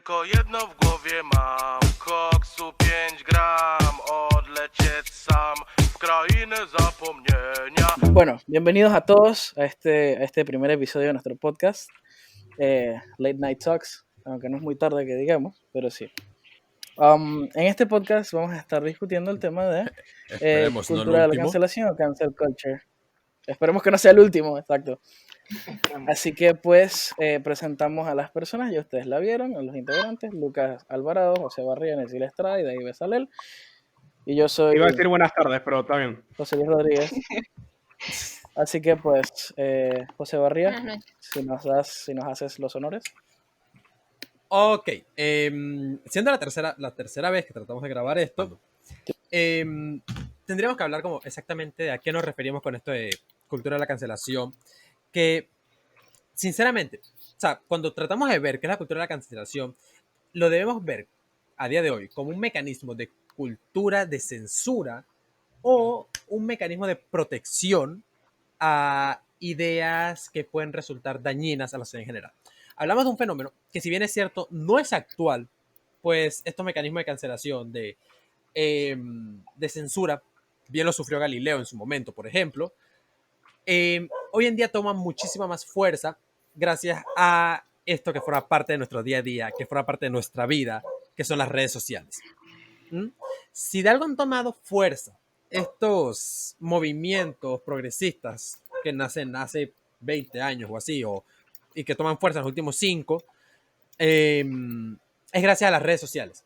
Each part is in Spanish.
Tylko jedno w głowie mam, koksu 5 gram, odlecieć sam w krainę zapomnienia. Bueno, bienvenidos a todos a este primer episodio de nuestro podcast, Late Night Talks, aunque no es muy tarde que digamos, pero sí. En este podcast vamos a estar discutiendo el tema de Esperemos, no cultura lo de la último. cancelación o cancel culture. Esperemos que no sea el último, exacto. Así que pues presentamos a las personas, ya ustedes la vieron, a los integrantes: Lucas Alvarado, José Barría, Necil Estrada y David Besalel. Y yo soy Iba a decir buenas tardes, pero está bien. José Luis Rodríguez. Así que pues, José Barría, Buenas noches. si nos haces los honores. Ok, siendo la tercera vez que tratamos de grabar esto, tendríamos que hablar como exactamente de a qué nos referimos con esto de cultura de la cancelación, que sinceramente, o sea, cuando tratamos de ver qué es la cultura de la cancelación, lo debemos ver a día de hoy como un mecanismo de cultura de censura o un mecanismo de protección a ideas que pueden resultar dañinas a la sociedad en general. Hablamos de un fenómeno que, si bien es cierto, no es actual, pues estos mecanismos de cancelación, de censura, bien lo sufrió Galileo en su momento, por ejemplo, hoy en día toman muchísima más fuerza gracias a esto que forma parte de nuestro día a día, que forma parte de nuestra vida, que son las redes sociales. Si de algo han tomado fuerza estos movimientos progresistas que nacen hace 20 años o así, y que toman fuerza en los últimos 5, es gracias a las redes sociales.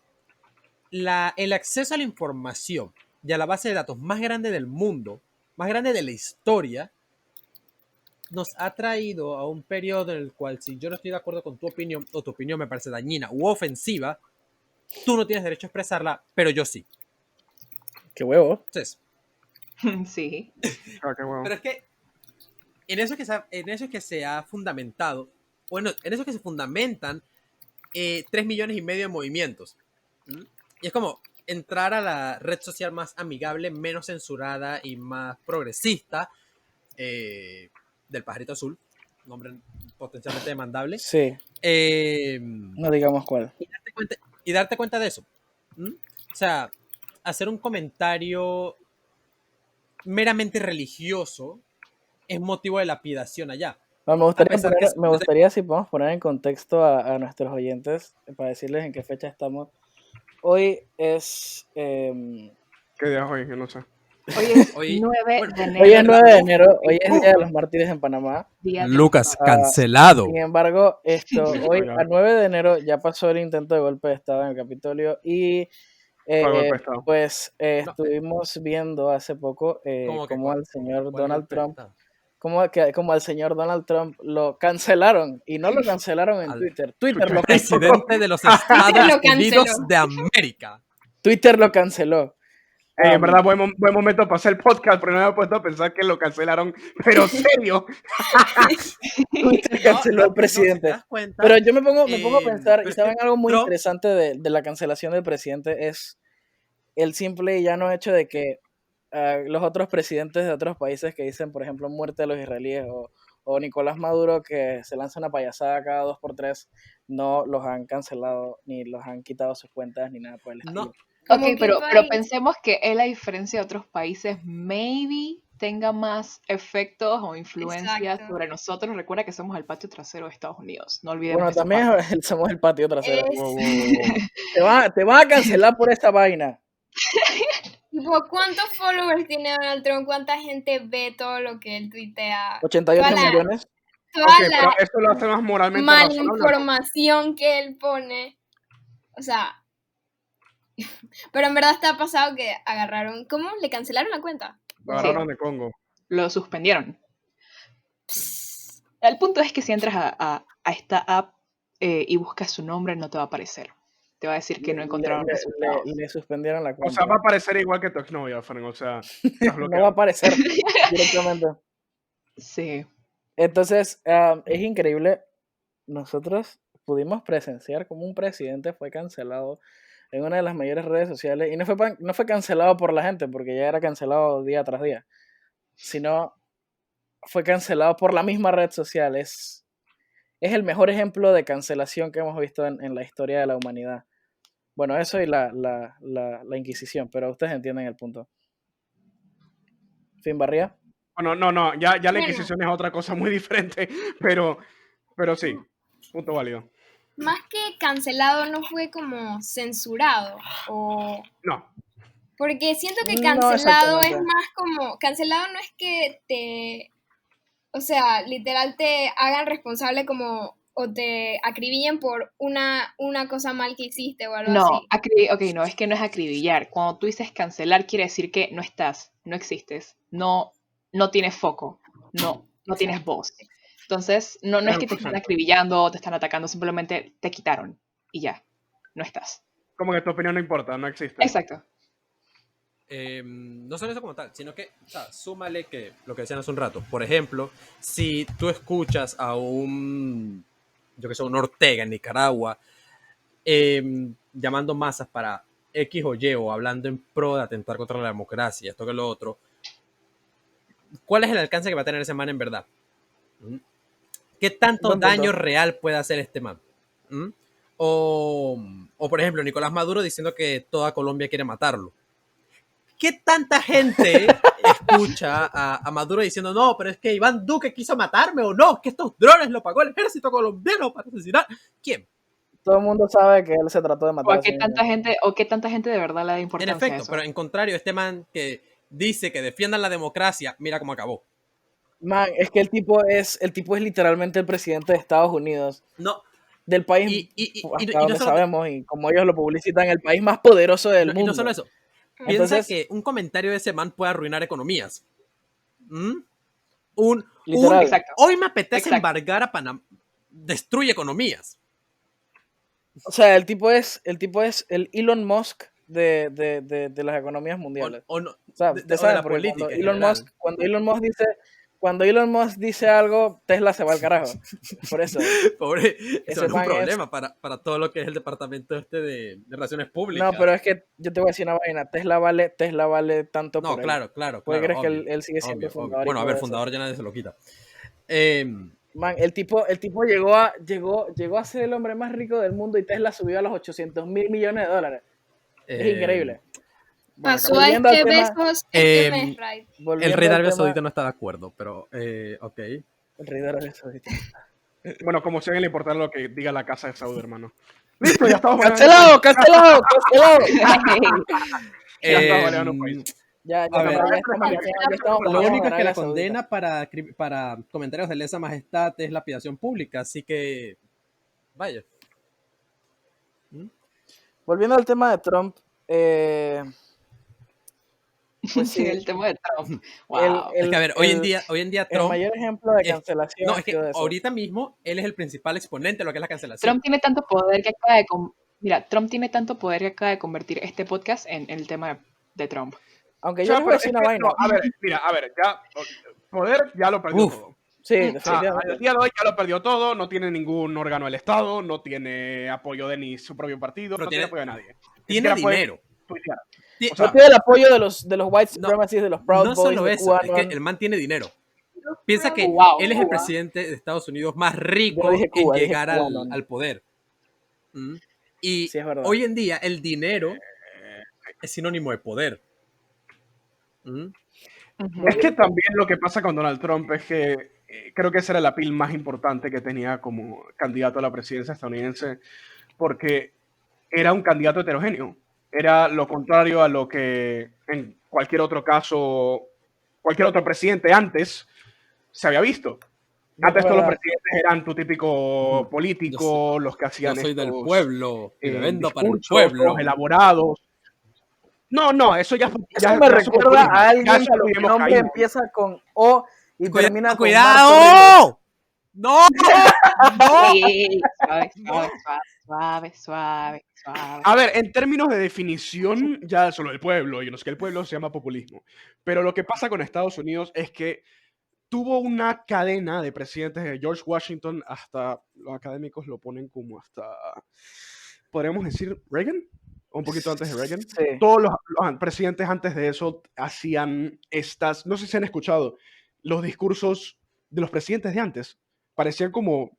El acceso a la información y a la base de datos más grande del mundo, más grande de la historia, nos ha traído a un periodo en el cual, si yo no estoy de acuerdo con tu opinión, o tu opinión me parece dañina u ofensiva, tú no tienes derecho a expresarla, pero yo sí. ¡Qué huevo! Entonces, Sí. Ah, qué huevo. pero es que en eso es que se ha fundamentado, bueno, en eso es que se fundamentan 3,5 millones de movimientos. Y es como entrar a la red social más amigable, menos censurada y más progresista del pajarito azul, nombre potencialmente demandable. Sí, no digamos cuál. Y darte cuenta de eso. O sea, hacer un comentario meramente religioso es motivo de lapidación allá. No, me pesar gustaría si podemos poner en contexto a nuestros oyentes para decirles en qué fecha estamos. Hoy es... ¿Qué día es hoy? Yo no sé. Hoy es Hoy- 9 bueno, de enero. Hoy es 9 de enero, hoy es el Día de los Mártires en Panamá. Día de- Lucas, Ah, cancelado. Sin embargo, hoy Oiga. a 9 de enero ya pasó el intento de golpe de Estado en el Capitolio y ¿Cuál golpe de Estado? pues No, estuvimos viendo hace poco ¿Cómo que cómo cuál? al señor ¿Cuál Donald golpe de Trump, Estado? como al señor Donald Trump lo cancelaron, y no lo cancelaron en Al Twitter. Twitter lo canceló. Presidente de los Estados lo canceló. Unidos de América. Twitter lo canceló. En verdad, buen momento para hacer el podcast, pero no me había puesto a pensar que lo cancelaron. Pero serio. Twitter canceló al presidente. Si te das cuenta, Pero yo me pongo a pensar, pero y es saben que algo muy Trump- interesante de la cancelación del presidente es el simple y llano hecho de que los otros presidentes de otros países que dicen, por ejemplo, muerte a los israelíes, o Nicolás Maduro, que se lanza una payasada cada 2x3, no los han cancelado, ni los han quitado sus cuentas, ni nada por el estilo. No, Ok, ¿Cómo pero qué país? pensemos que él, a diferencia de otros países, maybe tenga más efectos o influencias Exacto. sobre nosotros. Recuerda que somos el patio trasero de Estados Unidos. No olvidemos Bueno, esa también parte. somos el patio trasero. Es- Wow, wow, wow. Te van a cancelar por esta vaina. Tipo, ¿cuántos followers tiene Donald Trump? ¿Cuánta gente ve todo lo que él tuitea? 88 Toda la- millones. Toda Ok, la pero eso lo hace más moralmente razonable. ¿No? malinformación que él pone. O sea... Pero en verdad está pasado que agarraron... ¿Cómo? ¿Le cancelaron la cuenta? Lo agarraron de Congo. Lo suspendieron. El punto es que si entras a esta app y buscas su nombre, no te va a aparecer. Te va a decir que no encontraron resultados. Le suspendieron la O cuenta. sea, va a parecer igual que tu exnovia, Fran. O sea, estás No va a bloqueado. aparecer directamente. Sí. Entonces, es increíble. Nosotros pudimos presenciar cómo un presidente fue cancelado en una de las mayores redes sociales, y no fue cancelado por la gente, porque ya era cancelado día tras día, sino fue cancelado por la misma red social. Es es el mejor ejemplo de cancelación que hemos visto en la historia de la humanidad. Bueno, eso y la Inquisición, pero ustedes entienden el punto. ¿Fin Barría? Bueno, no, ya la Bueno. Inquisición es otra cosa muy diferente, pero sí, punto válido. Más que cancelado, no fue como censurado. O... No, Porque siento que No, cancelado es exactamente. más como. Cancelado no es que te. O sea, literal te hagan responsable como. O te acribillen por una cosa mal que hiciste o algo No, así. ok, no, es que no es acribillar. Cuando tú dices cancelar, quiere decir que no estás, no existes, no tienes foco, no tienes voz. Entonces, no es que te están 100%. acribillando o te están atacando, simplemente te quitaron y ya, no estás. Como que tu opinión no importa, no existe. Exacto. No solo eso como tal, sino que, o sea, súmale que lo que decían hace un rato. Por ejemplo, si tú escuchas a un Ortega en Nicaragua llamando masas para X o Y o hablando en pro de atentar contra la democracia, esto que lo otro, ¿cuál es el alcance que va a tener ese man en verdad? ¿Qué tanto Buen punto. daño real puede hacer este man? O, por ejemplo, Nicolás Maduro diciendo que toda Colombia quiere matarlo. ¿Qué tanta gente escucha a Maduro diciendo, no, pero es que Iván Duque quiso matarme o no, que estos drones lo pagó el ejército colombiano para asesinar? ¿Quién? Todo el mundo sabe que él se trató de matar O a sí qué tanta gente de verdad le da En importancia a efecto, eso. pero en contrario, este man que dice que defiendan la democracia, mira cómo acabó. Man, es que el tipo es literalmente el presidente de Estados Unidos, No, del país y hasta no donde solo, sabemos, y como ellos lo publicitan, el país más poderoso del y mundo. no solo eso. Piensa Entonces, que un comentario de ese man puede arruinar economías. literal. Exacto. Hoy me apetece Exacto. embargar a Panamá. Destruye economías. O sea, el tipo es el Elon Musk de las economías mundiales. O no, O sea, de ustedes saben, la porque política en general. cuando Elon Musk dice algo, Tesla se va al carajo. Por eso. Pobre, Ese eso es un man problema para todo lo que es el departamento de relaciones públicas. No, pero es que yo te voy a decir una vaina. Tesla vale tanto No, por él. claro. ¿Por qué crees obvio, que él sigue siendo obvio. fundador? Bueno, y a ver, todo eso? fundador ya nadie se lo quita. Man, el tipo llegó a ser el hombre más rico del mundo y Tesla subió a los $800 mil millones. Es increíble. Bueno, Pasó a volviendo al este tema- Bezos este Em, mes, right? El Volviendo rey de al Arabia tema- Saudita no está de acuerdo, pero ok. El rey de Arabia Saudita. Bueno, como si a alguien le importara lo que diga la casa de Saudi, hermano. Listo, ya estamos. ¡Cancelado! ¡Cancelado! Ya estamos baleando un país. Ya, A ver, estamos Lo único es que la Arabia Saudita. condena para comentarios de lesa majestad es lapidación pública, así que vaya. Volviendo al tema de Trump, pues sí, El tema de Trump. Wow. Es que a ver, hoy en día el Trump mayor ejemplo de es- cancelación no, ha es que sido eso. ahorita mismo él es el principal exponente de lo que es la cancelación. Trump tiene tanto poder que acaba de Mira, Trump tiene tanto poder que acaba de convertir este podcast en el tema de Trump. Aunque O yo sea, les voy a pero decir es una que, vaina. no, a ver, ya poder ya lo perdió Uf. todo. Sí, Al definitivamente. día de hoy ya lo perdió todo, no tiene ningún órgano del Estado, no tiene apoyo de ni su propio partido, Pero no tiene apoyo de nadie. Ni Tiene siquiera puede dinero. tuitear. Ti- O sea, No tiene el apoyo de los white No, supremacists, de los Proud no Boys, solo de eso, es QAnon. que el man tiene dinero. Piensa que Wow, él es el wow. presidente de Estados Unidos más rico Yo no dije Cuba, en dije llegar QAnon. al poder. Y Sí, es verdad. hoy en día el dinero es sinónimo de poder. Ujú. es que también lo que pasa con Donald Trump es que creo que ese era el appeal más importante que tenía como candidato a la presidencia estadounidense, porque era un candidato heterogéneo. Era lo contrario a lo que en cualquier otro caso, cualquier otro presidente antes se había visto. Antes todos los presidentes eran tu típico político, los que hacían Yo soy del estos, pueblo y me vendo para el discursos pueblo. todos elaborados. No, eso ya Eso me recuerda a alguien cuyo nombre empieza con O y termina con Marco Rivers. ¡Cuidado! ¡No! ¡No! Sí, suave. A ver, en términos de definición, ya solo el pueblo, yo no sé que el pueblo se llama populismo. Pero lo que pasa con Estados Unidos es que tuvo una cadena de presidentes de George Washington hasta, los académicos lo ponen como hasta, podríamos decir, Reagan, o un poquito antes de Reagan. Sí. Todos los presidentes antes de eso hacían estas, no sé si han escuchado, los discursos de los presidentes de antes. Parecían como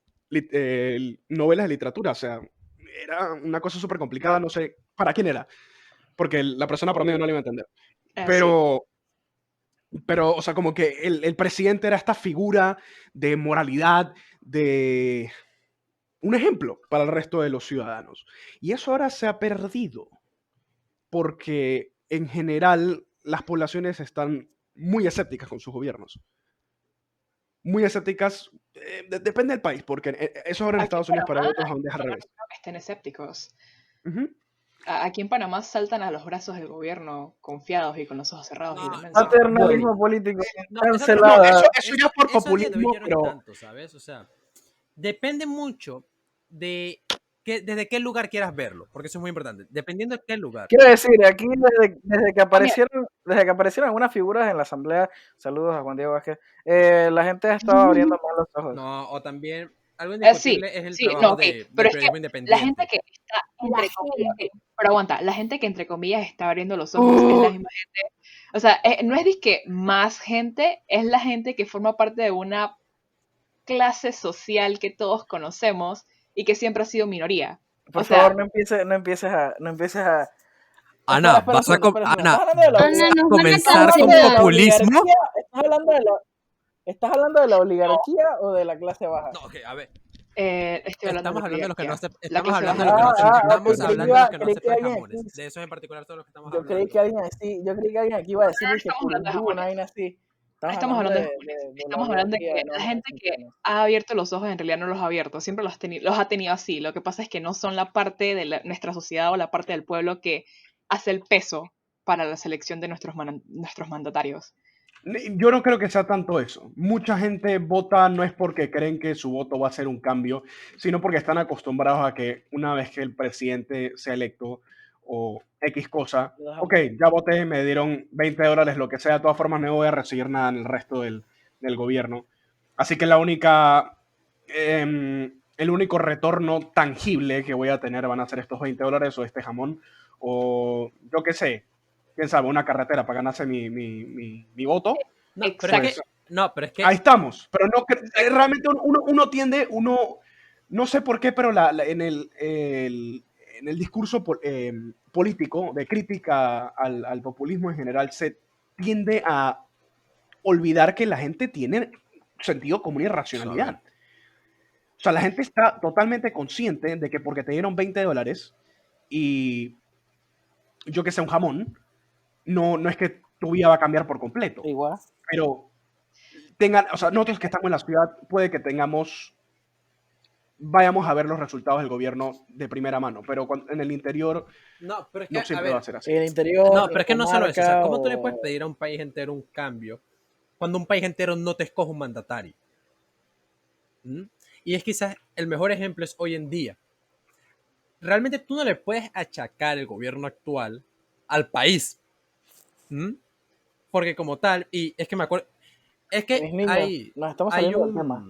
novelas de literatura, o sea, era una cosa súper complicada, no sé para quién era, porque la persona promedio no lo iba a entender. Sí. Pero, o sea, como que el presidente era esta figura de moralidad, de un ejemplo para el resto de los ciudadanos. Y eso ahora se ha perdido, porque en general las poblaciones están muy escépticas con sus gobiernos. Muy escépticas, depende del país, porque eso ahora en Aquí Estados en Unidos, pero hay Panamá otros donde es al no revés. creo que estén escépticos. Ujú. Aquí en Panamá saltan a los brazos del gobierno confiados y con los ojos cerrados y No, demencia. Paternalismo político No, cancelada. Eso ya es por eso a día de hoy populismo, ya no es pero tanto, ¿sabes? O sea, depende mucho de desde qué lugar quieras verlo, porque eso es muy importante. Dependiendo de qué lugar. Quiero decir, aquí desde que aparecieron algunas figuras en la asamblea, saludos a Juan Diego Vázquez, la gente ha estado abriendo más los ojos. No, o también, algo Sí, indiscutible es el sí, trabajo no, ok, del pero es que periodismo la independiente. gente que está, entre comillas, gente. pero aguanta, la gente que entre comillas está abriendo los ojos es la misma gente, o sea, no es disque más gente, es la gente que forma parte de una clase social que todos conocemos y que siempre ha sido minoría. Por O sea, favor, no empieces a. Ana, Espera un segundo, espera un segundo. Ana, ¿Estás hablando de la ¿vas Ana, a nos van a comenzar con cancelar. populismo? ¿Estás hablando de la oligarquía o de la clase baja? No, ok, a ver. estoy hablando Estamos de hablando de los que no oligarquía. se, La estamos clase hablando de baja los que no no, existe. estamos ok, hablando de los que no creí que aceptan alguien jamones. aquí- De eso en particular son los que estamos Yo hablando. creí que alguien aquí iba a decir No que estamos hablando de curundú, una jamones. vaina así. No estamos hablando de de jamones. la Estamos hablando de que oligarquía, no la nos gente que concentremos. ha abierto los ojos en realidad no los ha abierto, siempre los ha tenido así. Lo que pasa es que no son la parte de nuestra sociedad o la parte del pueblo que hace el peso para la selección de nuestros mandatarios. yo no creo que sea tanto eso. Mucha gente vota no es porque creen que su voto va a ser un cambio, sino porque están acostumbrados a que una vez que el presidente sea electo o X cosa, ok, ya voté, me dieron $20, lo que sea, de todas formas no voy a recibir nada en el resto del gobierno. Así que el único retorno tangible que voy a tener van a ser estos $20 o este jamón, o yo qué sé, quién sabe, una carretera para ganarse mi voto. No, Exacto. pero es que Ahí estamos. Pero no, realmente uno tiende, no sé por qué, pero en el discurso político de crítica al populismo en general se tiende a olvidar que la gente tiene sentido común y racionalidad. O sea, la gente está totalmente consciente de que porque te dieron $20 y yo que sé, un jamón, no es que tu vida va a cambiar por completo. Igual. Pero o sea, nosotros que estamos en la ciudad, puede que vayamos a ver los resultados del gobierno de primera mano, pero en el interior no, pero es que, no a siempre ver, va a ser así. En el interior. no, pero es que no solo eso. O sea, ¿cómo tú le comarca puedes pedir a un país entero un cambio cuando un país entero no te escoge un mandatario? ¿Mm? Y es quizás el mejor ejemplo es hoy en día. Realmente tú no le puedes achacar el gobierno actual al país. ¿Mm? Porque como tal, y es que me acuerdo, es que Mis niños, hay, nos estamos hay saliendo del tema.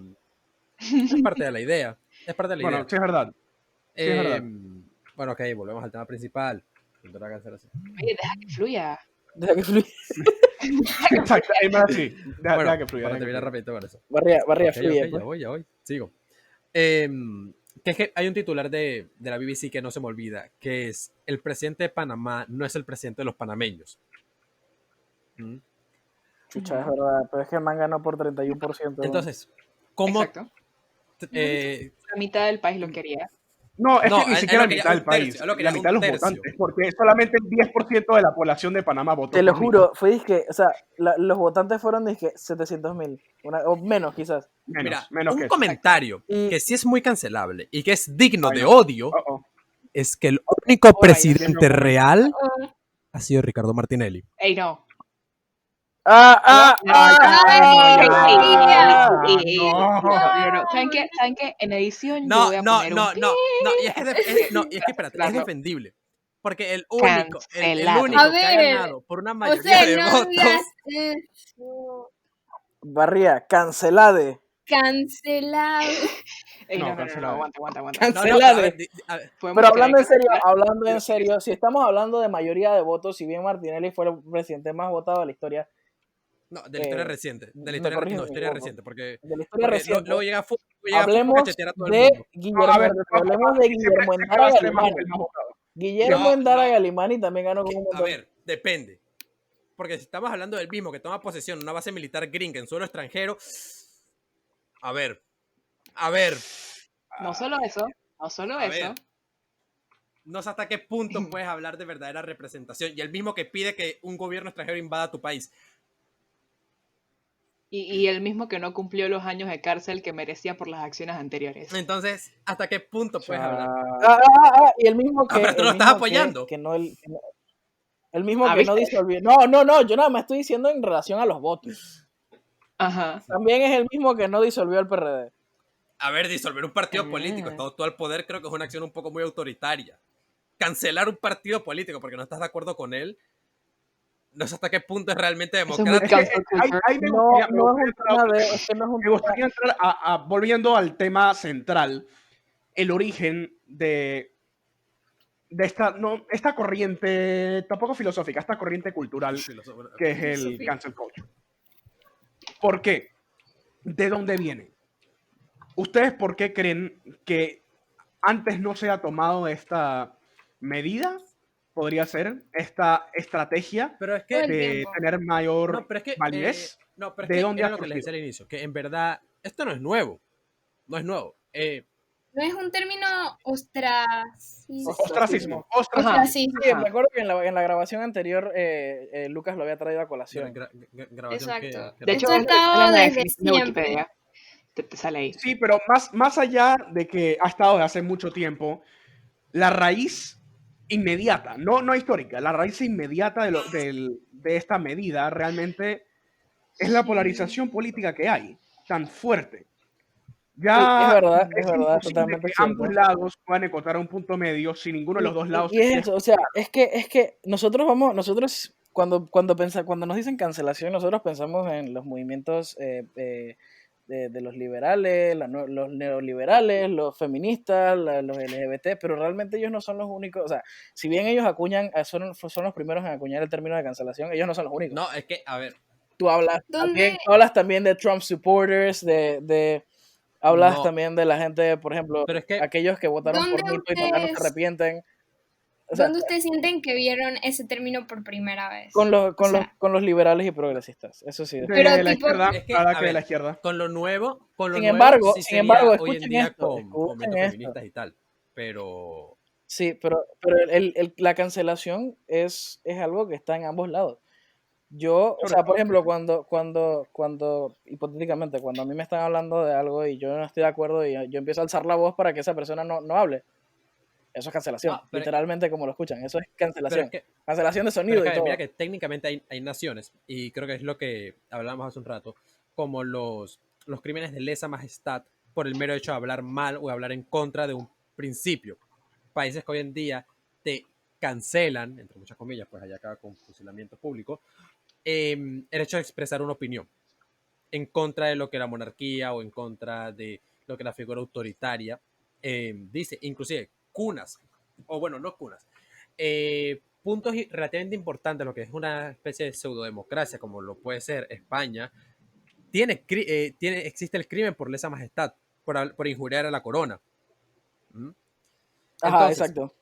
Es parte de la idea. Es parte de la Bueno, idea. sí es verdad. Sí es verdad. Bueno, ok, volvemos al tema principal. Cultura cancelación. Oye, deja que fluya. Deja que fluya. Exacto, es más así. Deja Bueno, que fluya. para deja que terminar fluya. rapidito con eso. Barría Ok, fluye. ok, pues. ya voy. Sigo. Que es que hay un titular de la BBC que no se me olvida, que es: el presidente de Panamá no es el presidente de los panameños. ¿Mm? Chucha, es verdad, pero es que el man ganó por 31%. Entonces, ¿cómo? Exacto. La mitad del país lo quería. No, es No, que ni él siquiera lo la quería mitad del un tercio, país, él lo quería la mitad de un los tercio. votantes, porque solamente el 10% de la población de Panamá votó Te lo por mí. juro, fue disque, o sea, los votantes fueron disque 700,000, o menos quizás. Mira, menos un que eso. comentario Y- que sí es muy cancelable y que es digno Ay, de no. odio Uh-oh. es que el único Ahora, presidente ya. real Oh, ha sido Ricardo Martinelli. Ey, no. No. ¿Saben qué? En edición yo voy a poner un y es que espérate, es defendible. Porque el único Cancelado. que A ha ver, ganado por una o mayoría sea, de no votos. digas Barría, cancelade. cancelado. Ey, No, no, cancelado. aguanta. No, a Cancelade. ver, Podemos Pero hablando en querer serio, cancelar. si estamos hablando de mayoría de votos, si bien Martinelli fue el presidente más votado de la historia, No, de la historia eh, reciente. De la me historia, corrigen no, si me historia equivoco, reciente, porque, de la historia porque reciente, luego llega Foucault a hablemos cachetear a todo el de mundo. No, a Guillermo, ver, hablemos de siempre, Guillermo siempre va Endara a ser el más Galimani. votado. Guillermo No, Endara no, Galimani también ganó con un a montón. ver, depende. Porque si estamos hablando del mismo que toma posesión de una base militar gringa en suelo extranjero, a ver, a ver, No solo eso, no solo a eso. ver. No sé hasta qué punto puedes hablar de verdadera representación. Y el mismo que pide que un gobierno extranjero invada tu país. Y el mismo que no cumplió los años de cárcel que merecía por las acciones anteriores. Entonces, ¿hasta qué punto O puedes sea, hablar? Y el mismo que, Pero tú lo estás apoyando. El mismo Ah, que no ¿viste? disolvió. No, yo nada más estoy diciendo en relación a los votos. Ajá. También es el mismo que no disolvió el PRD. A ver, disolver un partido político, estando tú al poder, creo que es una acción un poco muy autoritaria. Cancelar un partido político porque no estás de acuerdo con él, no sé hasta qué punto es realmente Eso es muy democrático. cancel culture. ahí me No, gustaría, no es un tema de, es que no es un me gustaría entrar volviendo al tema central, el origen de esta, no, esta corriente, tampoco filosófica, esta corriente cultural que es el Filosofía. cancel culture. ¿Por qué? ¿De dónde viene? ¿Ustedes por qué creen que antes no se ha tomado esta medida? Podría ser esta estrategia Pero es Todo que, el de tiempo. tener mayor no, pero es que, validez. no, pero es ¿De que dónde era ha lo que les decía surgido? al inicio, que en verdad, esto no es nuevo. No es nuevo. No es un término ostracismo. Ostracismo. Ajá. Ostracismo. Sí, me acuerdo que en la grabación anterior Lucas lo había traído a colación. Grabación Exacto. De hecho, Esto ha sale en estado la desde definición de siempre. Wikipedia. Te sale ahí. Sí, pero más allá de que ha estado desde hace mucho tiempo, la raíz inmediata, no histórica, la raíz inmediata de esta medida realmente es la polarización política que hay, tan fuerte. Ya es verdad, es totalmente imposible que cierto. ambos lados puedan encontrar un punto medio si ninguno de los dos lados Y se es quiere. eso, o sea, es que nosotros cuando nos dicen cancelación, nosotros pensamos en los movimientos de los liberales, los neoliberales, los feministas, los LGBT, pero realmente ellos no son los únicos, o sea, si bien ellos son los primeros en acuñar el término de cancelación, ellos no son los únicos. No, es que, a ver. Tú hablas ¿Dónde? también de Trump supporters, hablas No, también de la gente, por ejemplo, pero es que, aquellos que votaron por ¿Dónde mí y todavía no se ustedes, arrepienten. O sea, dónde ustedes sienten que vieron ese término por primera vez? con los, O con los, sea, con los liberales y progresistas, eso sí. De Pero la tipo- izquierda, es que, para a que de la ver, izquierda. con lo nuevo Sin embargo, sí sería hoy en escuchen día esto, con escuchen movimientos esto. feministas y tal. Pero, Sí, pero la cancelación es algo que está en ambos lados. Yo, o Sobre sea, por todo, ejemplo, cuando, hipotéticamente, cuando a mí me están hablando de algo y yo no estoy de acuerdo y yo empiezo a alzar la voz para que esa persona no hable, eso es cancelación, no, pero, literalmente como lo escuchan, eso es pero cancelación. es que, Cancelación de pero sonido es que, y todo. mira que técnicamente hay naciones, y creo que es lo que hablábamos hace un rato, como los crímenes de lesa majestad por el mero hecho de hablar mal o de hablar en contra de un principio. Países que hoy en día te cancelan, entre muchas comillas, pues allá acaba con fusilamiento público, el hecho de expresar una opinión en contra de lo que la monarquía o en contra de lo que la figura autoritaria dice, inclusive cunas, o bueno, no cunas, puntos relativamente importantes, lo que es una especie de pseudodemocracia, como lo puede ser España, existe el crimen por lesa majestad, por injuriar a la corona. ¿Mm? Ajá, Entonces, exacto.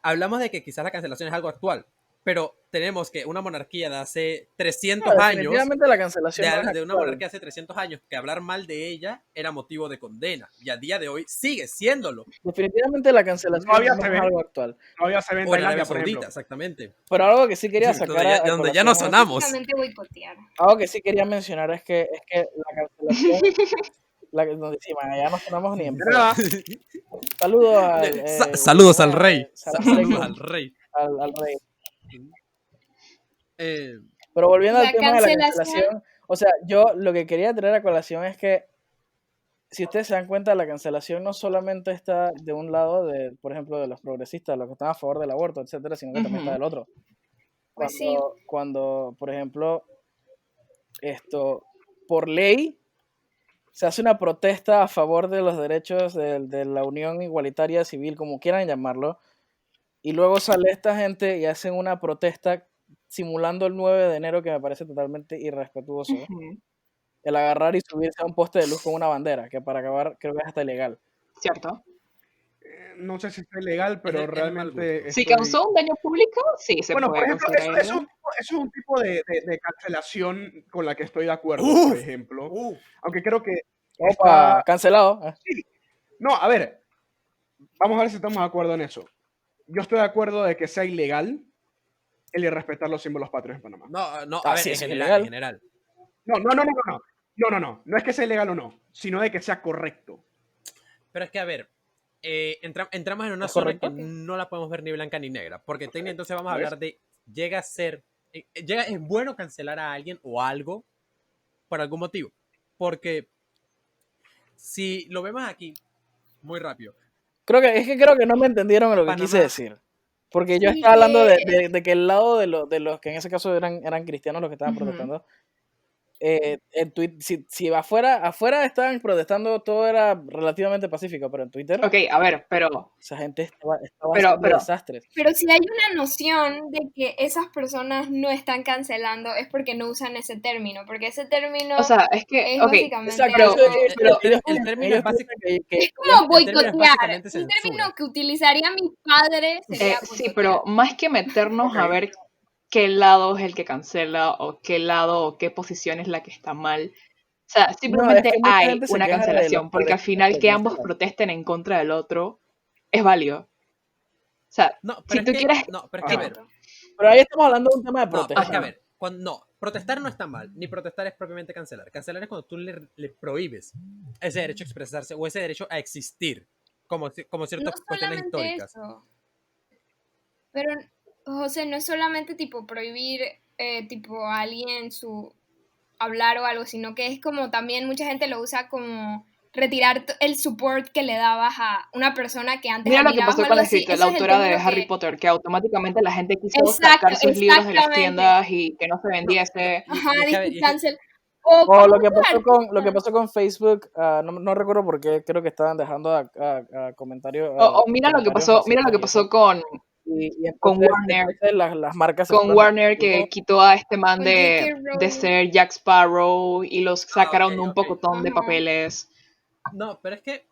hablamos de que quizás la cancelación es algo actual, pero tenemos que una monarquía de hace 300 No, años, definitivamente la cancelación no es de una actual. monarquía hace 300 años, que hablar mal de ella era motivo de condena, y a día de hoy sigue siéndolo. Definitivamente la cancelación Todavía no se es ve. algo actual. Todavía se ve en O en Arabia Tailandia, por Saudita, ejemplo. exactamente. Pero algo que sí quería sacar Donde ya no sonamos. básicamente boicotear. algo que sí quería mencionar es que la cancelación, donde sí, man, ya no sonamos ni en De pedo. nada. Saludos al Saludos al rey. Saludos al rey. al rey. Eh, Pero volviendo La al tema de la cancelación- cancelación, o sea, yo lo que quería traer a colación es que si ustedes se dan cuenta, la cancelación no solamente está de un lado de, por ejemplo, de los progresistas, los que están a favor del aborto, etcétera, sino que también está Ujú. del otro. Pues sí. Cuando, por ejemplo, por ley se hace una protesta a favor de los derechos de la unión igualitaria civil, como quieran llamarlo, y luego sale esta gente y hacen una protesta simulando el 9 de enero, que me parece totalmente irrespetuoso. Ujú, El agarrar y subirse a un poste de luz con una bandera, que para acabar creo que es hasta ilegal. ¿cierto? No sé si es legal, pero Es de mal realmente Si estoy... causó un daño público, sí, se Bueno, por puede ejemplo, considerar eso ilegal. es un tipo de cancelación con la que estoy de acuerdo, Uf, por ejemplo. uf. Aunque creo que Opa, está... cancelado. Ah, Sí. No, a ver, vamos a ver si estamos de acuerdo en eso. Yo estoy de acuerdo de que sea ilegal el irrespetar los símbolos patrios en Panamá. No, Ah, a ver, sí, en eso es general, ilegal. en general. No es que sea ilegal o no, sino de que sea correcto. Pero es que, a ver, entramos en una ¿Es zona correcto? que no la podemos ver ni blanca ni negra. Porque técnicamente entonces vamos a ¿Ves? hablar de, llega a ser, es bueno cancelar a alguien o algo por algún motivo. Porque si lo vemos aquí, muy rápido, Creo que no me entendieron lo que Panamá- quise decir. Porque yo Sí, estaba hablando que- de que el lado de los que en ese caso eran cristianos los que estaban Ujú. protestando, en Twitter, si afuera estaban protestando, todo era relativamente pacífico, pero en Twitter Ok, a ver, pero esa gente estaba Pero- haciendo pero- desastres. Pero si hay una noción de que esas personas no están cancelando, es porque no usan ese término, porque ese término o sea, es que, es ok, básicamente Exacto, pero- algo- ellos el piensan- término ellos es básico. piensan que es como el término es boicotear. básicamente Un censura. término que utilizaría mi padre sería sí, boicotear. pero más que meternos Ok. a ver qué lado es el que cancela o qué lado o qué posición es la que está mal. O sea, simplemente que mucha hay gente se una queja de cancelación, los porque al progresistas final que que ambos cancelan. protesten en contra del otro es válido. O sea, No, si pero tú es que, quieres... no, pero es que, a ver, Exacto. Pero ahí estamos hablando de un tema de no, protesta. es que, a ver, protestar no está mal, ni protestar es propiamente cancelar. Cancelar es cuando tú le prohíbes ese derecho a expresarse o ese derecho a existir, como No ciertas cuestiones solamente históricas. eso. Pero, José, no es solamente tipo prohibir tipo a alguien su hablar o algo, sino que es como también mucha gente lo usa como retirar el support que le dabas a una persona que antes Mira lo que admirabas pasó o con algo la así. escritora, Ese la es el autora de término Harry que- Potter, que automáticamente la gente quiso Exacto, sacar sus libros de las exactamente. tiendas y que no se vendiese. Ajá, y es que, a ver, dice y es que- cancel. O O como lo que otros lo que artistas. pasó con Facebook, no recuerdo por qué, creo que estaban dejando a comentarios. O mira lo que pasó con Y con Warner. entonces las marcas se con fueron Warner que diciendo, quitó a este man Con de J.K. Rowling. ser Jack Sparrow y los sacaron ok, un ok. pocotón de Ajá. papeles. No, pero es que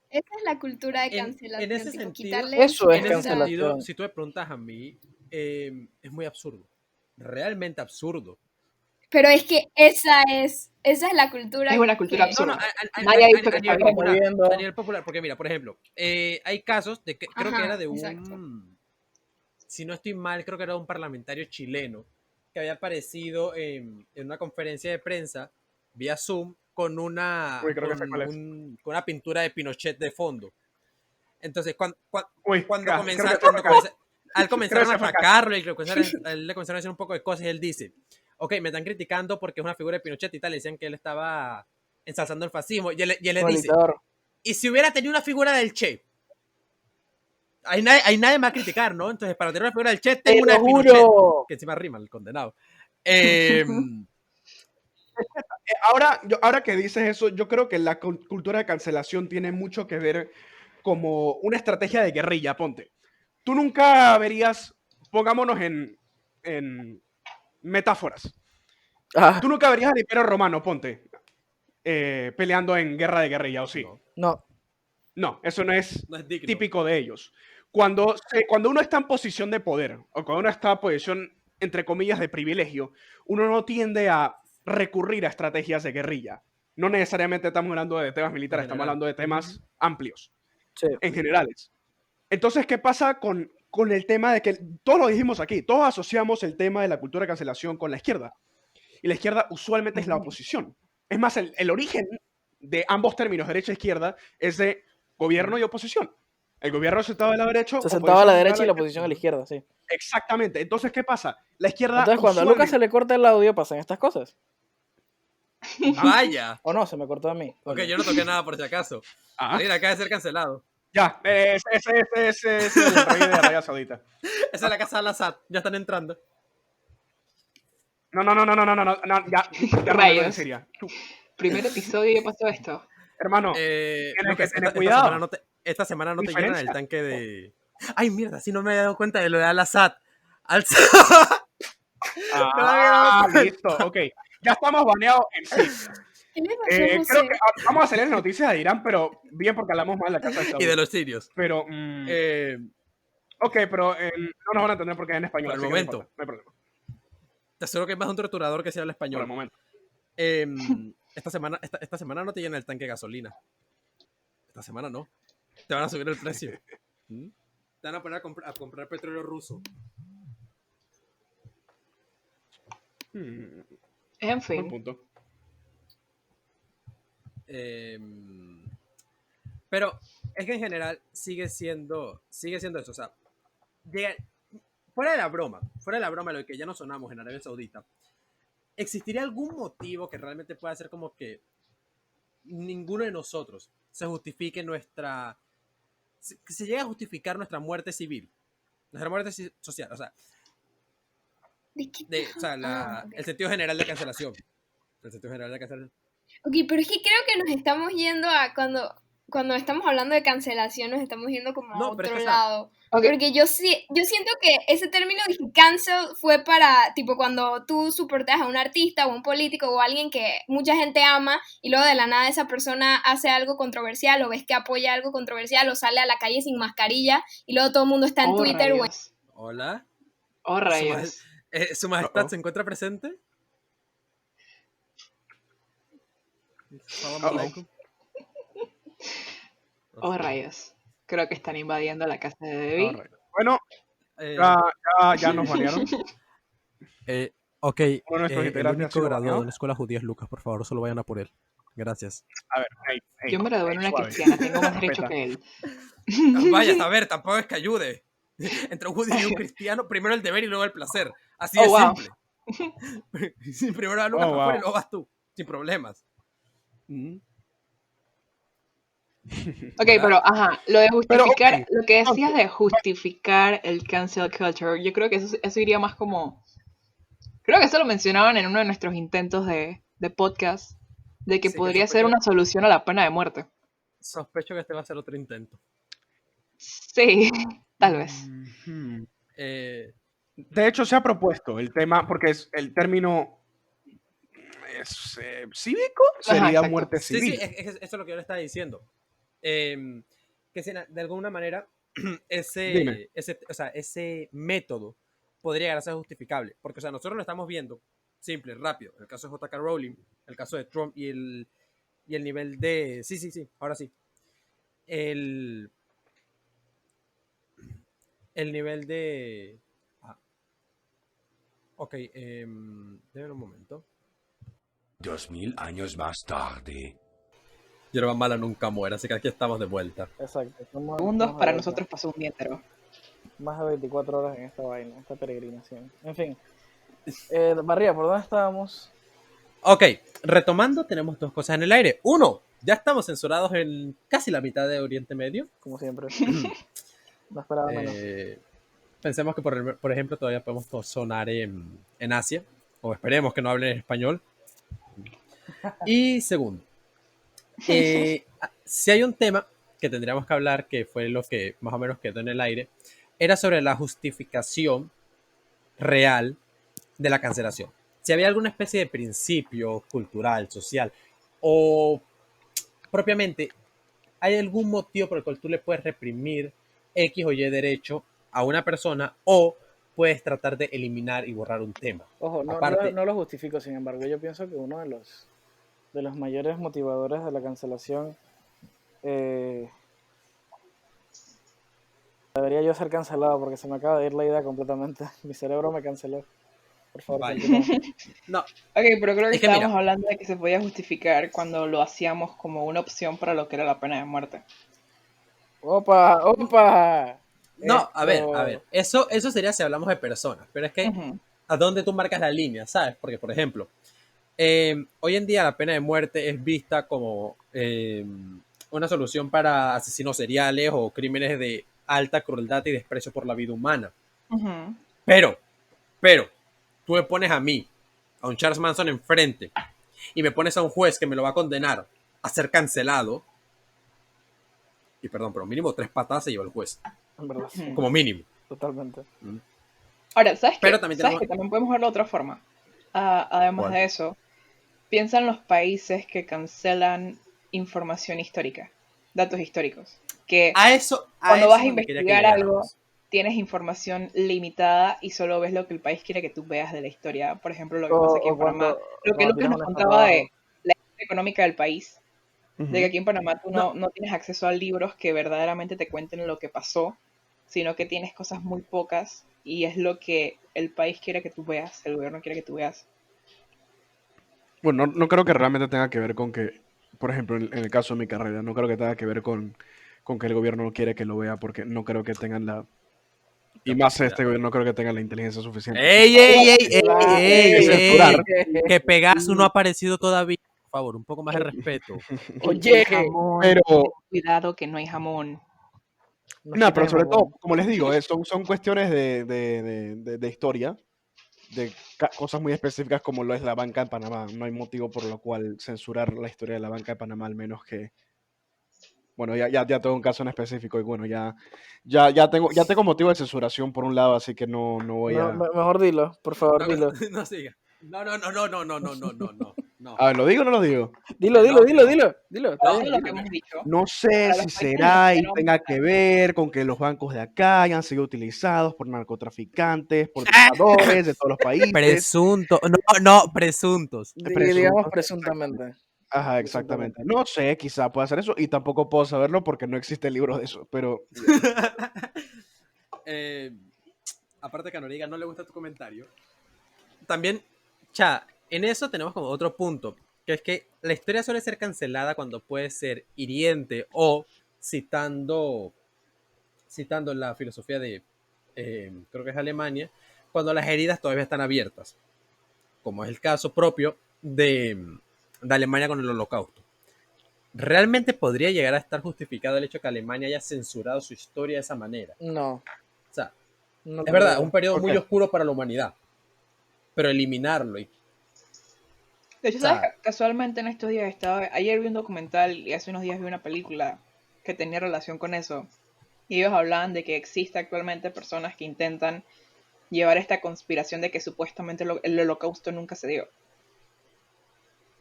Esa es la cultura de en cancelación, ese tipo, sentido- quitarle el Eso es en ese support a- cancelación. sentido, si tú me preguntas a mí, es muy absurdo. Realmente absurdo. Pero es que esa es la cultura. Es una cultura que- absurda. Nadie ha dicho que está nivel bien. popular, Moviendo. a nivel popular, porque mira, por ejemplo, hay casos de que creo que Ajá, era de exacto. si no estoy mal, creo que era de un parlamentario chileno que había aparecido en una conferencia de prensa vía Zoom con una, Uy, creo que sé cuál es. con una pintura de Pinochet de fondo. Entonces, cuando Uy, creo que sé cuál es. al comenzaron a Creo que sé cuál es. atacarlo y a él le comenzaron a decir un poco de cosas y él dice, ok, me están criticando porque es una figura de Pinochet y tal, le decían que él estaba ensalzando el fascismo y él le Con el dice, dictador. y si hubiera tenido una figura del Che, hay nadie más a criticar, ¿no? Entonces, para tener una figura del Che, ¡Te tengo una lo de Pinochet, juro! que encima rima el condenado. Ahora que dices eso, yo creo que la cultura de cancelación tiene mucho que ver como una estrategia de guerrilla, ponte. Tú nunca verías, pongámonos en metáforas, Ah, tú nunca verías al Imperio Romano, ponte, peleando en guerra de guerrilla, ¿o sí? No, no. No, eso no es no es digno. típico de ellos. Cuando uno está en posición de poder, o cuando uno está en posición, entre comillas, de privilegio, uno no tiende a recurrir a estrategias de guerrilla. No necesariamente estamos hablando de temas militares, estamos general. hablando de temas amplios, Sí. en generales. Entonces, ¿qué pasa con el tema de que, todos lo dijimos aquí, todos asociamos el tema de la cultura de cancelación con la izquierda? Y la izquierda usualmente es la oposición. Es más, el origen de ambos términos, derecha e izquierda, es de gobierno y oposición. El gobierno sentado a la derecha. Se sentaba a la oposición derecha y la izquierda. oposición a la izquierda, sí. Exactamente. Entonces, ¿qué pasa? La izquierda. Entonces, cuando a Lucas se le corta el audio, pasan estas cosas. Vaya. ¿O no? Se me cortó a mí. Ok, yo no toqué nada por si acaso. Ah, Mira, acaba de ser cancelado. ya, ese es el rey de Arabia Saudita. Esa es la casa de Al-Assad. Ya están entrando. No, ya, no, Rayos. en serio. Tú, Primer episodio ya pasó esto. hermano, Tienes que tener cuidado. Esta semana no te llenan Diferencia. el tanque de... Ay, mierda, si no me he dado cuenta de lo de Al-Assad. Listo, ok. Ya estamos baneados en sí. ¿Qué le pasó a Creo José? que vamos a salir en noticias de Irán, pero bien porque hablamos mal de la casa de Y Saúl. de los sirios. Pero, ok, pero no nos van a entender porque es en español. Por el así que no momento. importa, no hay problema. Te aseguro que hay más de un torturador que se habla Por el español. momento. Esta semana no te llena el tanque de gasolina. Esta semana no. Te van a subir el precio. ¿Mm? Te van a poner a comprar petróleo ruso. En Buen fin. punto. Pero es que en general sigue siendo eso. O sea, fuera de la broma lo que ya no sonamos en Arabia Saudita, ¿existiría algún motivo que realmente pueda ser como que ninguno de nosotros se justifique que se llegue a justificar nuestra muerte civil, nuestra muerte social? O sea, ¿De qué? Ok. el sentido general de cancelación. El sentido general de cancelación. Ok, pero es que creo que nos estamos yendo a cuando estamos hablando de cancelación, nos estamos yendo como a No, pero es otro que, o sea, lado. Ok. Porque yo siento que ese término de cancel fue para, tipo, cuando tú soportas a un artista o un político o alguien que mucha gente ama y luego de la nada esa persona hace algo controversial o ves que apoya algo controversial o sale a la calle sin mascarilla y luego todo el mundo está en Oh, Twitter o en... rayos. Hola. Oh, rayos. ¿Su majestad Uh-oh. se encuentra presente? Uh-oh. Oh, rayos. Creo que están invadiendo la casa de Debbie. Alright. Bueno, Eh, ya nos banearon. Ok, Uno de nuestros el integrantes ha único sido graduado baneado. de la escuela judía es Lucas, por favor, solo vayan a por él. Gracias. A ver, hey, Yo me gradué en una suave. cristiana, tengo más derecho Respeta. que él. Vaya, a ver, tampoco es que ayude. Entre un judío y un cristiano, primero el deber y luego el placer. Así Oh, de wow. simple. Primero va Lucas Oh, para afuera y wow. luego vas tú, sin problemas. Ok, pero ajá, lo de justificar, ok, lo que decías de justificar el cancel culture, yo creo que eso iría más como, creo que eso lo mencionaban en uno de nuestros intentos de podcast, de que Sí, que podría ser una solución a la pena de muerte. Sospecho que este va a ser otro intento. Sí, tal vez. Mhm. Eh, De hecho, se ha propuesto el tema, porque es el término es, cívico, Ajá, sería exacto. muerte sí, civil. eso es lo que yo le estaba diciendo. Que si de alguna manera Dime. ese método podría llegar a ser justificable. Porque, o sea, nosotros lo estamos viendo simple, rápido. El caso de J.K. Rowling, el caso de Trump y el nivel de... Sí, ahora sí. El nivel de... Ok, déjenme un momento. 2000 años más tarde. Yerba mala nunca muere, así que aquí estamos de vuelta. Exacto. Segundos para nosotros pasó un día entero. Más de 24 horas en esta vaina, esta peregrinación. En fin. Barría, ¿por dónde estábamos? Ok, retomando, tenemos dos cosas en el aire. Uno, ya estamos censurados en casi la mitad de Oriente Medio. Como siempre. No esperaba menos. Pensemos que, por ejemplo, todavía podemos sonar en Asia, o esperemos que no hablen español. Y segundo, si hay un tema que tendríamos que hablar, que fue lo que más o menos quedó en el aire, era sobre la justificación real de la cancelación. Si había alguna especie de principio cultural, social, o propiamente hay algún motivo por el cual tú le puedes reprimir X o Y derecho a una persona, o puedes tratar de eliminar y borrar un tema. Ojo, Aparte, no lo justifico, sin embargo, yo pienso que uno de los mayores motivadores de la cancelación debería yo ser cancelado porque se me acaba de ir la idea completamente. Mi cerebro me canceló. Por favor, Vaya. continúa. No, Ok, pero creo que Es que estábamos mira. hablando de que se podía justificar cuando lo hacíamos como una opción para lo que era la pena de muerte. ¡Opa! ¡Opa! no, a ver, eso sería si hablamos de personas, pero es que Ujú. ¿a dónde tú marcas la línea? ¿Sabes? Porque, por ejemplo, hoy en día la pena de muerte es vista como una solución para asesinos seriales o crímenes de alta crueldad y desprecio por la vida humana. Ujú. Pero, tú me pones a mí, a un Charles Manson enfrente, y me pones a un juez que me lo va a condenar a ser cancelado, y perdón, pero mínimo 3 patadas se lleva el juez, En verdad, sí, Ujú. como mínimo. totalmente. Ahora, ¿sabes Pero qué? también ¿Sabes tenemos... que también podemos verlo de otra forma? Además ¿Cuál? de eso, piensa en los países que cancelan información histórica, datos históricos. Que A eso cuando vas es a donde quería que investigar algo, llegáramos. tienes información limitada y solo ves lo que el país quiere que tú veas de la historia. Por ejemplo, lo O, que pasa aquí o en Panamá. Lo que cuando Lucas tienes nos un contaba de escarabajo. la historia económica del país, de que Ujú. aquí en Panamá tú No, no tienes acceso a libros que verdaderamente te cuenten lo que pasó, sino que tienes cosas muy pocas y es lo que el país quiere que tú veas, el gobierno quiere que tú veas. Bueno, no creo que realmente tenga que ver con que, por ejemplo, en el caso de mi carrera, no creo que tenga que ver con que el gobierno no quiere que lo vea, porque no creo que tengan y más capacidad. este gobierno no creo que tenga la inteligencia suficiente ¡Ey, ey, ey, ey, de ey, censurar. ey! Que Pegaso no ha aparecido todavía. Por favor, un poco más de respeto. El Oye, jamón, Pero, ten cuidado que no hay jamón. nos nada, quitan pero el sobre todo, jamón. como les digo, son cuestiones de historia, de cosas muy específicas como lo es la banca en Panamá. No hay motivo por lo cual censurar la historia de la banca de Panamá, al menos que, bueno, ya tengo un caso en específico y bueno, ya tengo motivo de censuración por un lado, así que no voy No, a... mejor dilo, por favor, No, dilo. no siga. No, no, no, no, no, no, no, no, no, no, no. A ver, ¿lo digo o no lo digo? Dilo, Que dilo, no, que dilo, no. dilo, dilo, está Todo bien, lo que dilo. hemos dicho, No sé para si los países en los será que y no vamos a tenga que estar. ver con que los bancos de acá hayan sido utilizados por narcotraficantes, por dictadores de todos los países, Presunto. No, no, presuntos. Digamos presuntos. presuntamente. Ajá, Presuntamente. exactamente. No sé, quizá pueda hacer eso y tampoco puedo saberlo porque no existe el libro de eso, pero Eh, aparte que a Noriega no le gusta tu comentario. También, cha, en eso tenemos como otro punto, que es que la historia suele ser cancelada cuando puede ser hiriente o citando, citando la filosofía de, creo que es Alemania, cuando las heridas todavía están abiertas, como es el caso propio de Alemania con el Holocausto. ¿Realmente podría llegar a estar justificado el hecho que Alemania haya censurado su historia de esa manera? No, O sea, no es verdad, es creo. un periodo ¿por muy qué? oscuro para la humanidad, pero eliminarlo y, o De hecho, ¿sabes? sea, Casualmente en estos días ayer vi un documental y hace unos días vi una película que tenía relación con eso. Y ellos hablaban de que existe actualmente personas que intentan llevar esta conspiración de que supuestamente el holocausto nunca se dio.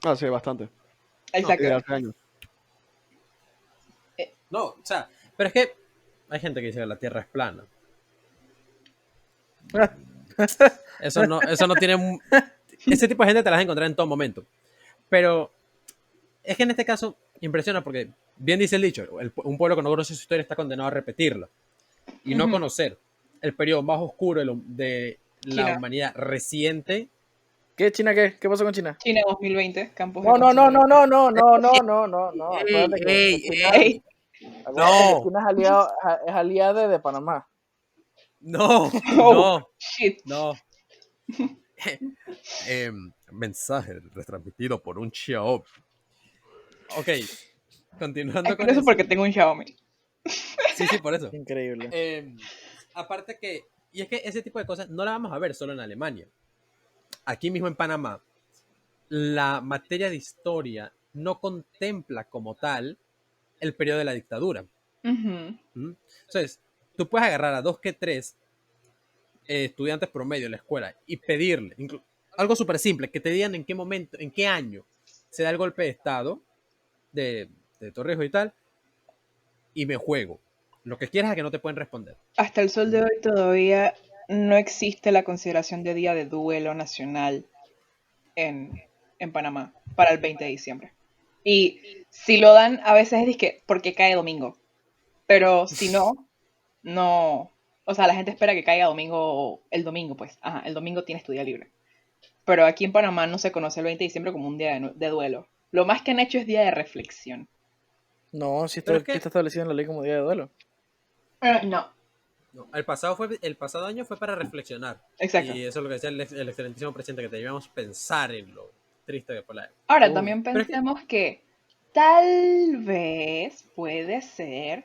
Ah, sí, bastante. no, Y de Exacto. hace años. no, o sea, pero es que hay gente que dice que la Tierra es plana. Eso no tiene... Ese tipo de gente te la vas a encontrar en todo momento. Pero es que en este caso impresiona porque, bien dice el dicho, un pueblo que no conoce su historia está condenado a repetirla. Y no Ujú. conocer el periodo más oscuro de la China. humanidad reciente. ¿Qué, China, qué? ¿Qué pasó con China? China 2020, campos de No, no, no, no, concentración. no, no, no, no, no, no. ¡Ey, Acuérdate que ey, China, ey! acuérdate que ¡No! China es aliada de Panamá. ¡No! Oh, ¡No! shit. ¡No! Mensaje retransmitido por un Xiaomi. Ok, continuando Es por con eso eso. porque tengo un Xiaomi. Sí, sí, por eso. Increíble. Aparte que, y es que ese tipo de cosas no la vamos a ver solo en Alemania. Aquí mismo en Panamá, la materia de historia no contempla como tal el periodo de la dictadura. Ujú. ¿Mm? Entonces, tú puedes agarrar a 2 que 3 estudiantes promedio en la escuela y pedirle algo súper simple, que te digan en qué momento, en qué año se da el golpe de estado de Torrijos y tal, y me juego. Lo que quieras es que no te pueden responder. Hasta el sol de hoy todavía no existe la consideración de día de duelo nacional en Panamá para el 20 de diciembre. Y si lo dan, a veces es que porque cae domingo. Pero si no, no. O sea, la gente espera que caiga domingo, el domingo, pues. Ajá, el domingo tienes tu día libre. Pero aquí en Panamá no se conoce el 20 de diciembre como un día de duelo. Lo más que han hecho es día de reflexión. No, si Pero está, es que aquí está establecido en la ley como día de duelo. No, no, el pasado año fue para reflexionar. exacto. Y eso es lo que decía el excelentísimo presidente, que debíamos pensar en lo triste que fue la época. Ahora, también Pero es que, pensemos que tal vez puede ser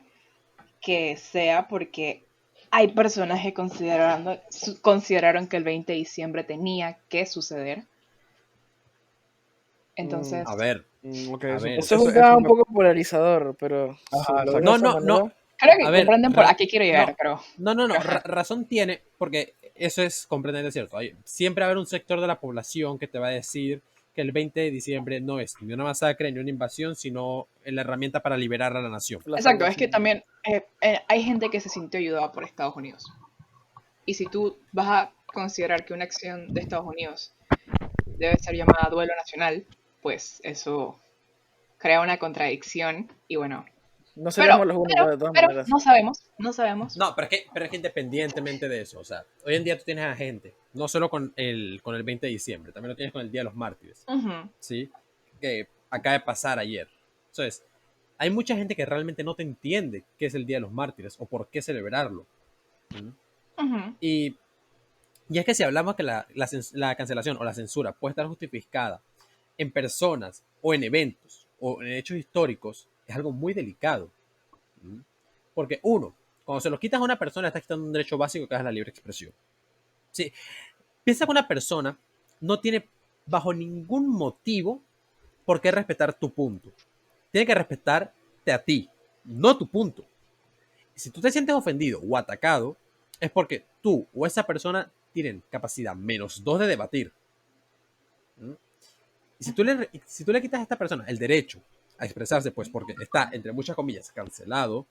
que sea porque hay personas que consideraron que el 20 de diciembre tenía que suceder. Entonces, a ver, Ok, a eso, ver. Eso es un tema un poco polarizador, pero si Ajá, lo ves de No, esa no, no. manera, Creo que A ver, comprenden a qué quiero llegar, no, pero... no, pero ajá. razón tiene, porque eso es completamente cierto. Siempre va a haber un sector de la población que te va a decir que el 20 de diciembre no es ni una masacre ni una invasión, sino la herramienta para liberar a la nación. La Exacto, es que salvación. también hay gente que se sintió ayudada por Estados Unidos. Y si tú vas a considerar que una acción de Estados Unidos debe ser llamada duelo nacional, pues eso crea una contradicción y bueno. No seríamos Pero, los únicos de todas pero maneras. no sabemos. No, pero es que independientemente de eso, o sea, hoy en día tú tienes a gente, no solo con el 20 de diciembre, también lo tienes con el Día de los Mártires, Ujú. ¿sí? Que acaba de pasar ayer. Entonces, hay mucha gente que realmente no te entiende qué es el Día de los Mártires o por qué celebrarlo. ¿Mm? Ujú. Y es que si hablamos que la cancelación o la censura puede estar justificada en personas o en eventos o en hechos históricos, es algo muy delicado. ¿Mm? Porque uno, cuando se lo quitas a una persona, estás quitando un derecho básico que es la libre expresión. Sí, piensa que una persona no tiene bajo ningún motivo por qué respetar tu punto. Tiene que respetarte a ti, no tu punto. Si tú te sientes ofendido o atacado, es porque tú o esa persona tienen capacidad -2 de debatir. ¿Mm? Y si tú le quitas a esta persona el derecho a expresarse, pues porque está, entre muchas comillas, cancelado,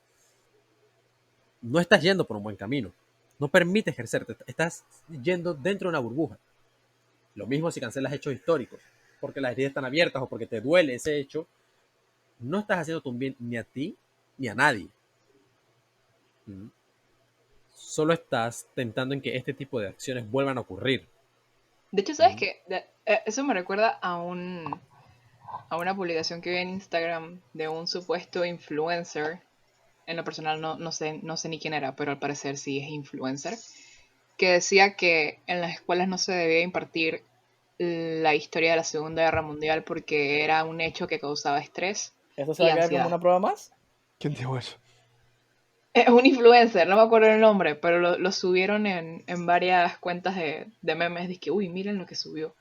no estás yendo por un buen camino. No permite ejercerte. Estás yendo dentro de una burbuja. Lo mismo si cancelas hechos históricos, porque las heridas están abiertas o porque te duele ese hecho. No estás haciendo un bien ni a ti ni a nadie. ¿Mm? Solo estás tentando en que este tipo de acciones vuelvan a ocurrir. De hecho, ¿sabes qué? Eso me recuerda a una publicación que vi en Instagram de un supuesto influencer. En lo personal no sé ni quién era, pero al parecer sí es influencer. Que decía que en las escuelas no se debía impartir la historia de la Segunda Guerra Mundial porque era un hecho que causaba estrés ¿Esto se y va a quedar como ansiedad. una prueba más? ¿Quién dijo eso? Es un influencer, no me acuerdo el nombre, pero lo subieron en varias cuentas de memes. Dice, uy, miren lo que subió.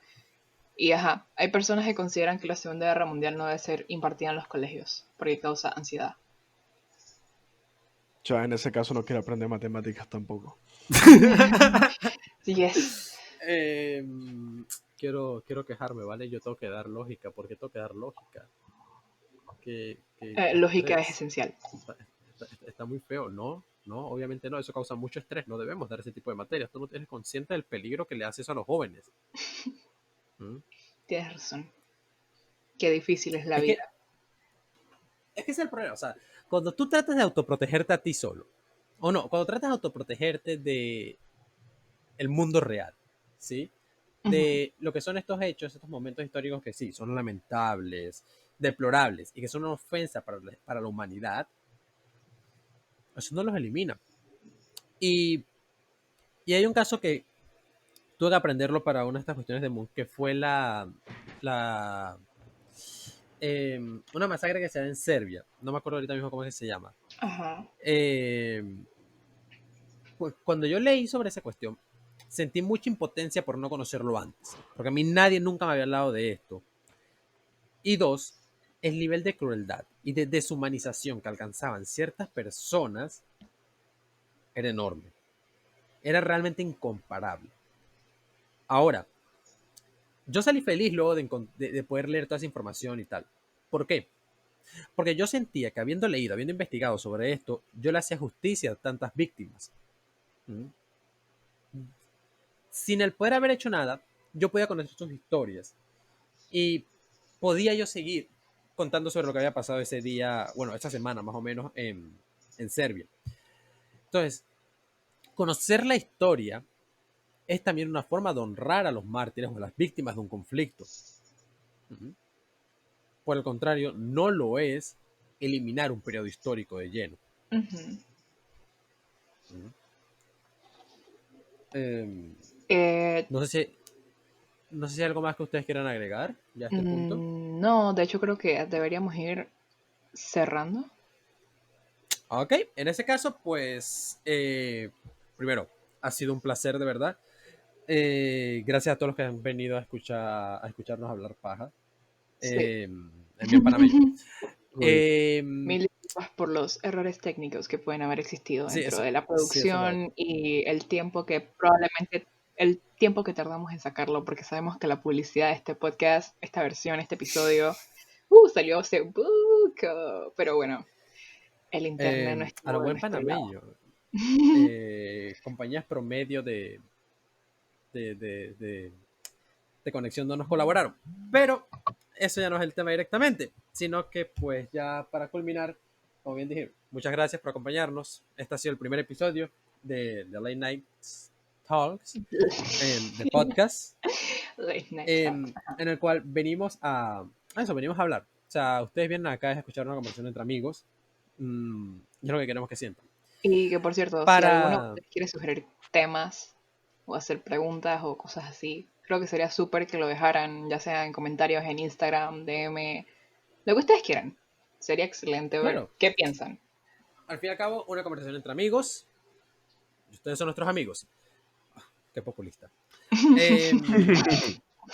Y ajá, hay personas que consideran que la Segunda Guerra Mundial no debe ser impartida en los colegios porque causa ansiedad. Ya en ese caso no quiero aprender matemáticas tampoco. Yes. Quiero quejarme, ¿vale? Yo tengo que dar lógica. ¿Por qué tengo que dar lógica? Que Lógica es estrés. esencial. Está muy feo, ¿no? No, obviamente no, eso causa mucho estrés, no debemos dar ese tipo de materias. Tú no eres consciente del peligro que le hace eso a los jóvenes. ¿Mm? Tienes razón. Qué difícil es la Es que, vida. es que es el problema, o sea, cuando tú tratas de autoprotegerte a ti solo, o no, cuando tratas de autoprotegerte de el mundo real, ¿sí? De lo que son estos hechos, estos momentos históricos que sí, son lamentables, deplorables y que son una ofensa para la humanidad, eso no los elimina. Y hay un caso que tuve que aprenderlo para una de estas cuestiones de Moon, que fue la una masacre que se da en Serbia. No me acuerdo ahorita mismo cómo es que se llama. Ajá. Pues cuando yo leí sobre esa cuestión, sentí mucha impotencia por no conocerlo antes. Porque a mí nadie nunca me había hablado de esto. Y dos, el nivel de crueldad y de deshumanización que alcanzaban ciertas personas era enorme. Era realmente incomparable. Ahora, yo salí feliz luego de poder leer toda esa información y tal. ¿Por qué? Porque yo sentía que habiendo leído, habiendo investigado sobre esto, yo le hacía justicia a tantas víctimas. ¿Mm? Sin el poder haber hecho nada, yo podía conocer sus historias. Y podía yo seguir contando sobre lo que había pasado ese día, bueno, esa semana más o menos en Serbia. Entonces, conocer la historia es también una forma de honrar a los mártires o a las víctimas de un conflicto. Uh-huh. Por el contrario, no lo es eliminar un periodo histórico de lleno. Uh-huh. Uh-huh. No sé si hay algo más que ustedes quieran agregar ya a este punto. No, de hecho creo que deberíamos ir cerrando. Ok, en ese caso, pues, primero, ha sido un placer de verdad. Gracias a todos los que han venido a escucharnos hablar paja. Sí. En bien panameño. Mil disculpas por los errores técnicos que pueden haber existido Sí, dentro eso, de la sí, eso es verdad. producción y el tiempo que probablemente, el tiempo que tardamos en sacarlo, porque sabemos que la publicidad de este podcast, esta versión, este episodio, salió hace poco. Pero bueno, el internet no A lo estuvo de buen nuestro lado. panameño, compañías promedio de, de, de- de conexión no nos colaboraron. Pero eso ya no es el tema directamente, sino que pues ya para culminar, como bien dije, muchas gracias por acompañarnos. Este ha sido el primer episodio de Late Night Talks, de podcast, Late night talks. en el cual venimos venimos a hablar. O sea, ustedes vienen acá a escuchar una conversación entre amigos, y es lo que queremos que sientan. Y que por cierto, si alguno Para, les quiere sugerir temas o hacer preguntas o cosas así, creo que sería súper que lo dejaran, ya sea en comentarios en Instagram, DM, lo que ustedes quieran. Sería excelente ver claro, qué piensan. al fin y al cabo, una conversación entre amigos, y ustedes son nuestros amigos. Qué populista.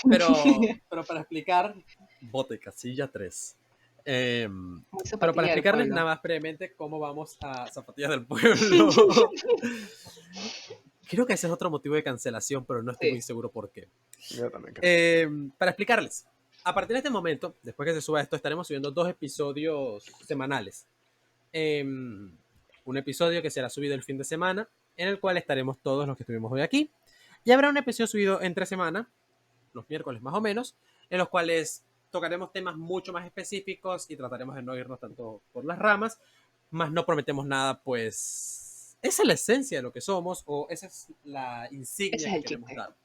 Pero para explicar, bote casilla 3. Muy Pero para zapatilla del explicarles pueblo. nada más brevemente cómo vamos a Zapatillas del Pueblo. Creo que ese es otro motivo de cancelación, pero no estoy muy Sí. seguro por qué. Yo también creo. Para explicarles, a partir de este momento, después que se suba esto, estaremos subiendo 2 episodios semanales. Un episodio que será subido el fin de semana, en el cual estaremos todos los que estuvimos hoy aquí. Y habrá un episodio subido entre semana, los miércoles más o menos, en los cuales tocaremos temas mucho más específicos y trataremos de no irnos tanto por las ramas, más no prometemos nada, pues esa es la esencia de lo que somos, o esa es la insignia Ese es que el queremos chiste. dar.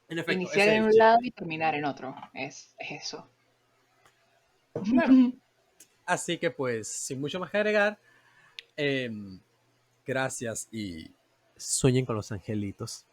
En efecto, Iniciar ese es en el un lado chiste. y terminar en otro. Es eso. Claro. Así que pues, sin mucho más que agregar, gracias y sueñen con los angelitos.